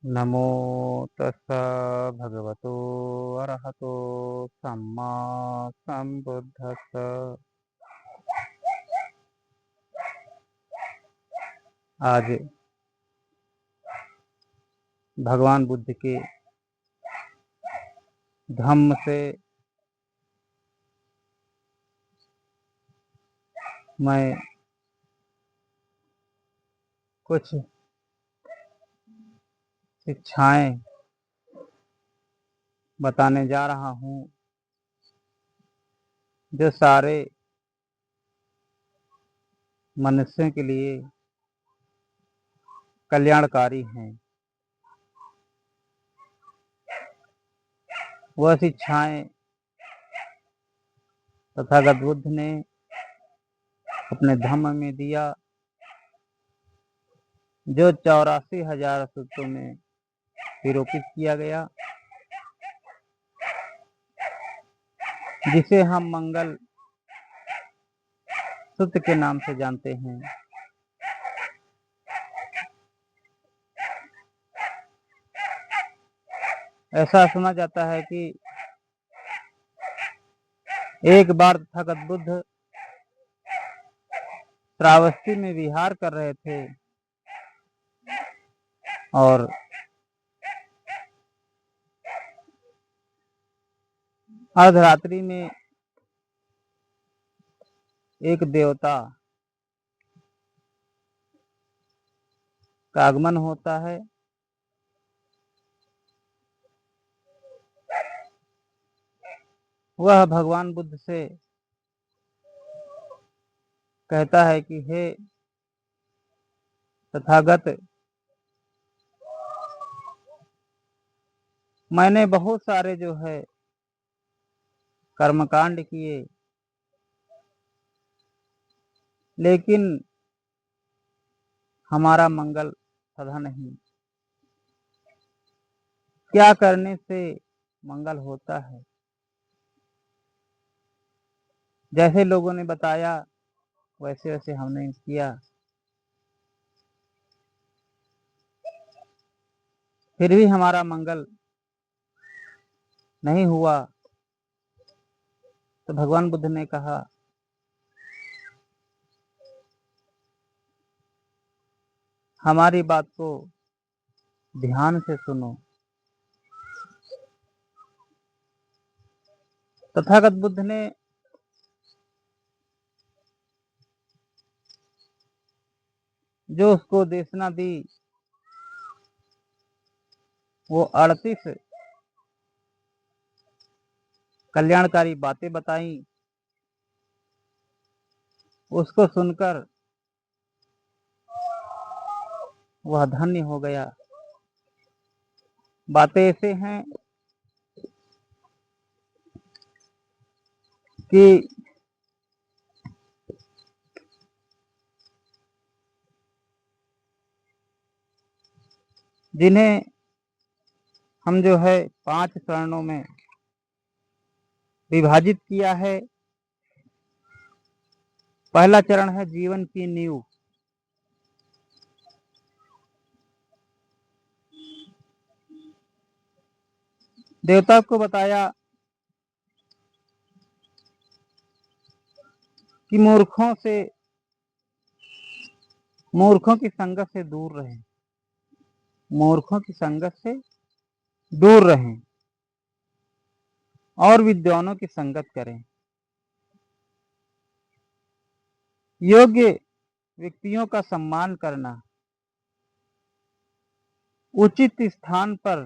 नमो तस्स भगवतो अरहतो सम्मा संबुद्धस्स। आज भगवान बुद्ध के धम्म से मैं कुछ शिक्षाएं बताने जा रहा हूँ, जो सारे मनुष्यों के लिए कल्याणकारी हैं। वह शिक्षाएं तथागत बुद्ध ने अपने धम्म में दिया, जो 84,000 सूत्रों में निरूपित किया गया, जिसे हम मंगल सूत्र के नाम से जानते हैं। ऐसा सुना जाता है कि एक बार तथागत बुद्ध श्रावस्ती में विहार कर रहे थे और अर्धरात्रि में एक देवता का आगमन होता है। वह भगवान बुद्ध से कहता है कि हे तथागत, मैंने बहुत सारे जो है कर्मकांड किए, लेकिन हमारा मंगल सधा नहीं। क्या करने से मंगल होता है? जैसे लोगों ने बताया वैसे वैसे हमने किया, फिर भी हमारा मंगल नहीं हुआ। तो भगवान बुद्ध ने कहा, हमारी बात को ध्यान से सुनो। तथागत बुद्ध ने जो उसको देशना दी, वो 38 कल्याणकारी बातें बताई। उसको सुनकर वह धन्य हो गया। बातें ऐसे हैं कि जिन्हें हम जो है 5 चरणों में विभाजित किया है। पहला चरण है जीवन की नींव। देवता को बताया कि मूर्खों की संगत से दूर रहें, मूर्खों की संगत से दूर रहें और विद्वानों की संगत करें। योग्य व्यक्तियों का सम्मान करना, उचित स्थान पर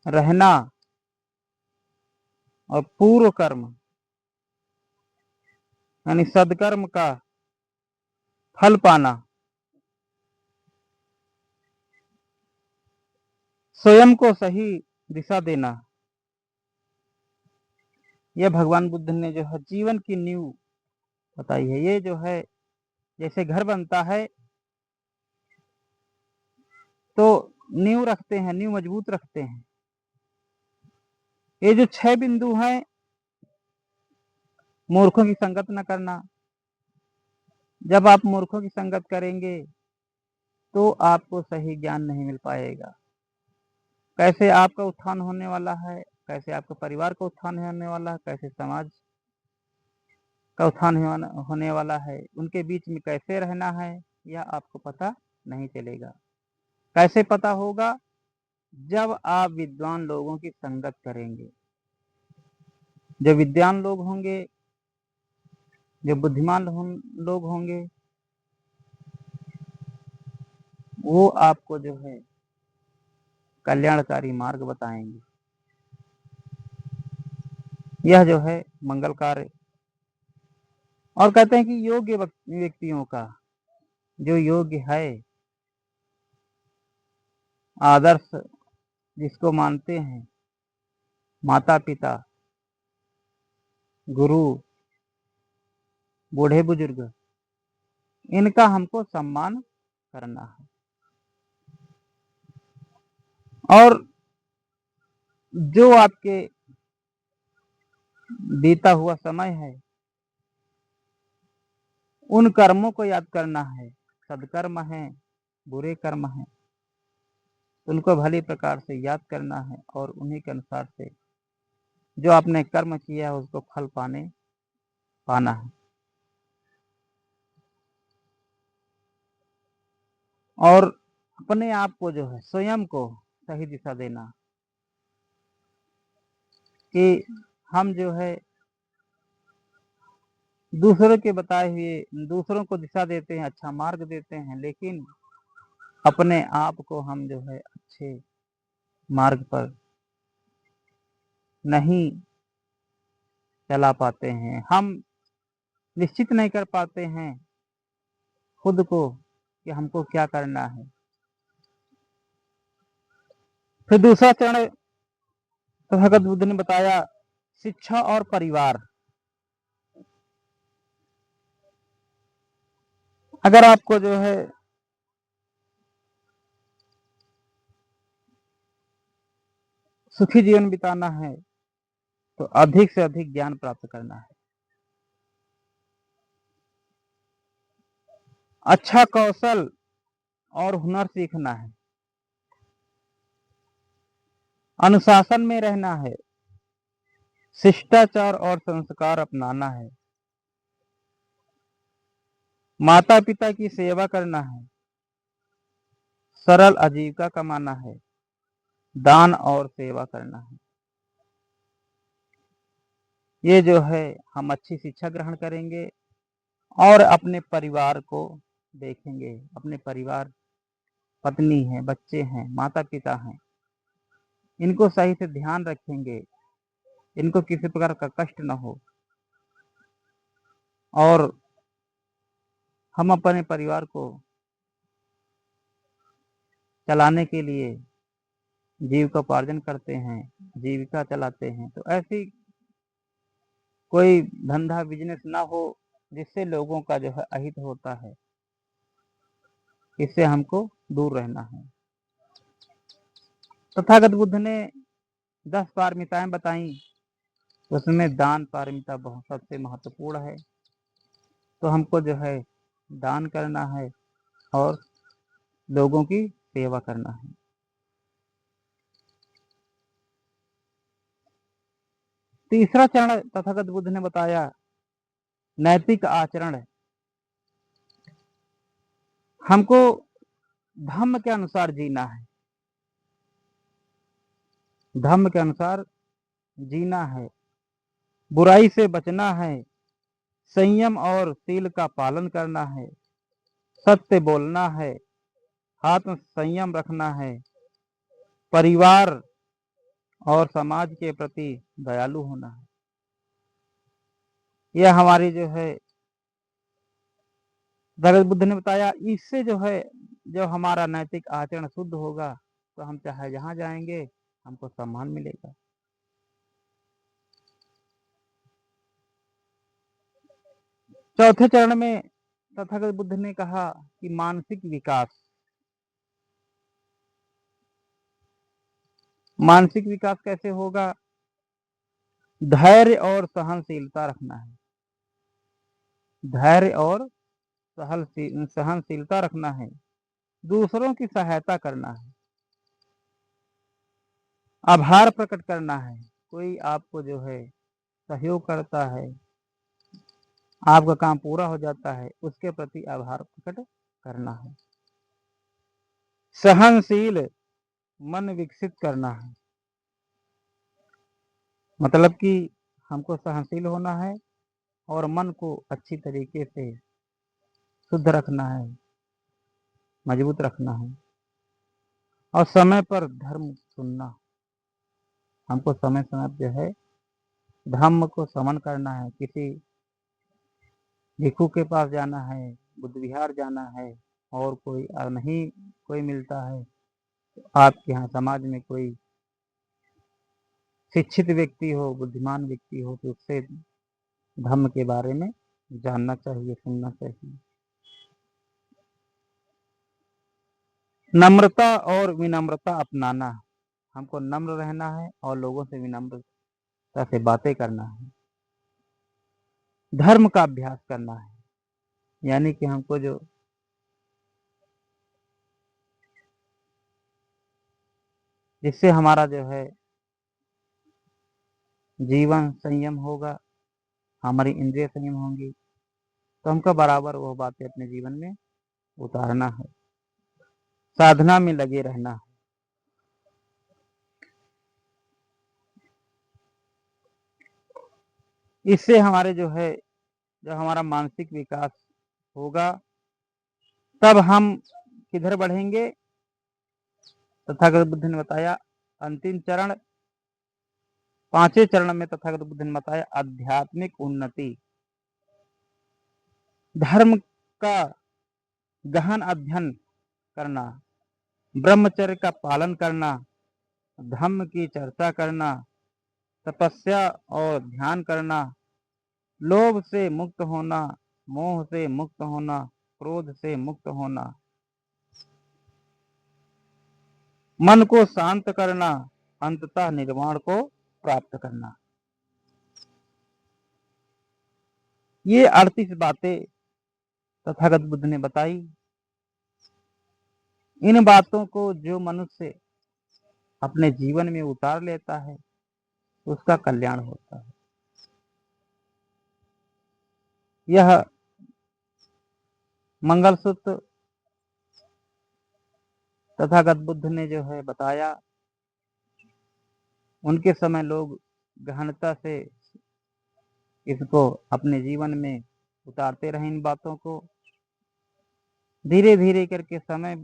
रहना और पूर्व कर्म यानी सदकर्म का फल पाना, स्वयं को सही दिशा देना। यह भगवान बुद्ध ने जो है जीवन की नींव बताई है। ये जो है जैसे घर बनता है तो नींव रखते हैं, नींव मजबूत रखते हैं। ये जो 6 बिंदु हैं, मूर्खों की संगत न करना। जब आप मूर्खों की संगत करेंगे तो आपको सही ज्ञान नहीं मिल पाएगा। कैसे आपका उत्थान होने वाला है, कैसे आपके परिवार का उत्थान होने वाला है, कैसे समाज का उत्थान होने वाला है, उनके बीच में कैसे रहना है, यह आपको पता नहीं चलेगा। कैसे पता होगा? जब आप विद्वान लोगों की संगत करेंगे। जो विद्वान लोग होंगे, जो बुद्धिमान लोग होंगे, वो आपको जो है कल्याणकारी मार्ग बताएंगे। यह जो है मंगल कार्य। और कहते हैं कि योग्य व्यक्तियों का, जो योग्य है, आदर्श जिसको मानते हैं, माता पिता, गुरु, बूढ़े बुजुर्ग, इनका हमको सम्मान करना है। और जो आपके बीता हुआ समय है, उन कर्मों को याद करना है। सदकर्म है, बुरे कर्म है, उनको भली प्रकार से याद करना है और उन्हीं के अनुसार से जो आपने कर्म किया है उसको फल पाना है। और अपने आप को जो है, स्वयं को सही दिशा देना कि हम जो है दूसरों के बताए हुए, दूसरों को दिशा देते हैं, अच्छा मार्ग देते हैं, लेकिन अपने आप को हम जो है अच्छे मार्ग पर नहीं चला पाते हैं। हम निश्चित नहीं कर पाते हैं खुद को कि हमको क्या करना है। फिर दूसरा चरण तथागत बुद्ध ने बताया, शिक्षा और परिवार। अगर आपको जो है सुखी जीवन बिताना है तो अधिक से अधिक ज्ञान प्राप्त करना है, अच्छा कौशल और हुनर सीखना है, अनुशासन में रहना है, शिष्टाचार और संस्कार अपनाना है, माता पिता की सेवा करना है, सरल आजीविका कमाना है, दान और सेवा करना है। ये जो है हम अच्छी शिक्षा ग्रहण करेंगे और अपने परिवार को देखेंगे। अपने परिवार, पत्नी है, बच्चे हैं, माता पिता हैं, इनको सही से ध्यान रखेंगे, इनको किसी प्रकार का कष्ट न हो। और हम अपने परिवार को चलाने के लिए जीविकोपार्जन करते हैं, जीविका चलाते हैं, तो ऐसी कोई धंधा बिजनेस ना हो जिससे लोगों का जो है अहित होता है, इससे हमको दूर रहना है। तथागत बुद्ध ने 10 पारमिताएं बताई, उसमें दान पारमिता बहुत सबसे महत्वपूर्ण है। तो हमको जो है दान करना है और लोगों की सेवा करना है। तीसरा चरण तथागत बुद्ध ने बताया, नैतिक आचरण। हमको धर्म के अनुसार जीना है, धर्म के अनुसार जीना है, बुराई से बचना है, संयम और शील का पालन करना है, सत्य बोलना है, आत्म संयम रखना है, परिवार और समाज के प्रति दयालु होना है। यह हमारी जो है भगत बुद्ध ने बताया। इससे जो है जो हमारा नैतिक आचरण शुद्ध होगा तो हम चाहे जहां जाएंगे हमको सम्मान मिलेगा। चौथे चरण में तथागत बुद्ध ने कहा कि मानसिक विकास। मानसिक विकास कैसे होगा? धैर्य और सहनशीलता रखना है, धैर्य और सहनशीलता रखना है, दूसरों की सहायता करना है, आभार प्रकट करना है। कोई आपको जो है सहयोग करता है, आपका काम पूरा हो जाता है, उसके प्रति आभार प्रकट करना है। सहनशील मन विकसित करना है, मतलब कि हमको सहनशील होना है और मन को अच्छी तरीके से शुद्ध रखना है, मजबूत रखना है। और समय पर धर्म सुनना, हमको समय समय पर जो है धर्म को समन करना है। किसी भिक्षु के पास जाना है, बुद्ध विहार जाना है, और कोई नहीं कोई मिलता है, तो आपके यहाँ समाज में कोई शिक्षित व्यक्ति हो, बुद्धिमान व्यक्ति हो, तो उससे धर्म के बारे में जानना चाहिए, सुनना चाहिए। नम्रता और विनम्रता अपनाना, हमको नम्र रहना है और लोगों से विनम्रता से बातें करना है। धर्म का अभ्यास करना है, यानी कि हमको जो जिससे हमारा जो है जीवन संयम होगा, हमारी इंद्रिय संयम होंगी, तो हमको बराबर वो बातें अपने जीवन में उतारना है। साधना में लगे रहना है। इससे हमारे जो है जब हमारा मानसिक विकास होगा, तब हम किधर बढ़ेंगे। तथागत बुद्ध ने बताया अंतिम चरण, पांचवें चरण में तथागत बुद्ध ने बताया आध्यात्मिक उन्नति। धर्म का गहन अध्ययन करना, ब्रह्मचर्य का पालन करना, धम्म की चर्चा करना, तपस्या और ध्यान करना, लोभ से मुक्त होना, मोह से मुक्त होना, क्रोध से मुक्त होना, मन को शांत करना, अंततः निर्वाण को प्राप्त करना। ये 38 बातें तथागत बुद्ध ने बताई। इन बातों को जो मनुष्य अपने जीवन में उतार लेता है, उसका कल्याण होता है। यह मंगलसूत्र तथागत बुद्ध ने जो है बताया, उनके समय लोग गहनता से इसको अपने जीवन में उतारते रहे। इन बातों को धीरे धीरे करके समय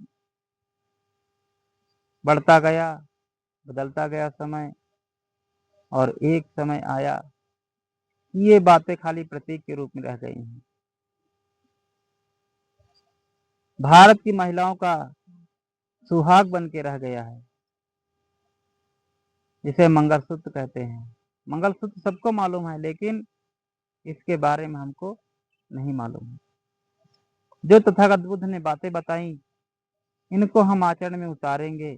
बढ़ता गया, बदलता गया समय, और एक समय आया ये बातें खाली प्रतीक के रूप में रह गई हैं। भारत की महिलाओं का सुहाग बन के रह गया है, जिसे मंगलसूत्र कहते हैं। मंगलसूत्र सबको मालूम है, लेकिन इसके बारे में हमको नहीं मालूम है। जो तथागत बुद्ध ने बातें बताई, इनको हम आचरण में उतारेंगे